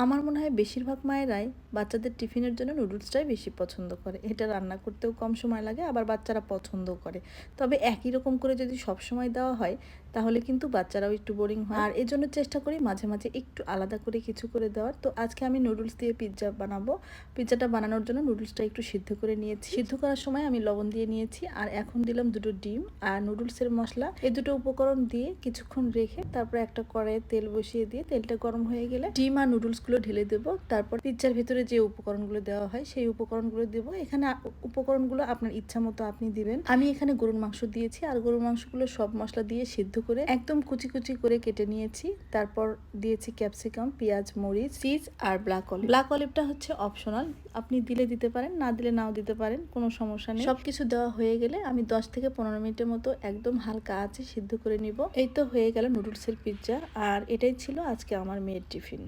আমার মনে হয় বেশিরভাগ মায়েরাই বাচ্চাদের টিফিনের জন্য নুডলসটাই বেশি পছন্দ করে। এটা রান্না করতেও কম সময় লাগে, আবার বাচ্চারা পছন্দও করে। তবে একই রকম করে যদি সবসময় দেওয়া হয় তাহলে কিন্তু বাচ্চারাও একটু বোরিং হয়। আর এজন্য চেষ্টা করি মাঝে মাঝে একটু আলাদা করে কিছু করে দেওয়ার। তো আজকে আমি নুডলস দিয়ে পিৎজা বানাবো। পিৎজাটা বানানোর জন্য নুডলসটা একটু সিদ্ধ করে নিয়েছি। সিদ্ধ করার সময় আমি লবণ দিয়ে নিয়েছি, আর এখন দিলাম দুটো ডিম আর নুডলসের মশলা। এই দুটো উপকরণ দিয়ে কিছুক্ষণ রেখে তারপর একটা কড়াইয়ে তেল বসিয়ে দিয়ে তেলটা গরম হয়ে গেলে ডিম আর নুডলস গুলো ঢেলে দেবো। তারপর পিৎজার ভিতরে যে উপকরণগুলো দেওয়া হয় সেই উপকরণগুলো দেবো। এখানে উপকরণগুলো আপনার ইচ্ছা মতো আপনি দিবেন। আমি এখানে গরুর মাংস দিয়েছি, আর গরুর মাংসগুলো সব মশলা দিয়ে সিদ্ধ করে একদম কুচি কুচি করে কেটে নিয়েছি। তারপর দিয়েছি ক্যাপসিকাম, পেঁয়াজ, মরিচ, চিজ আর ব্ল্যাক অলিভ। ব্ল্যাক অলিভটা হচ্ছে অপশনাল, আপনি দিলে দিতে পারেন, না দিলে নাও দিতে পারেন, কোনো সমস্যা নেই। সবকিছু দেওয়া হয়ে গেলে আমি 10 থেকে 15 মিনিটের মতো একদম হালকা আঁচে সিদ্ধ করে নিব। এই তো হয়ে গেল নুডলসের পিৎজা। আর এটাই ছিল আজকে আমার মেয়ের টিফিন।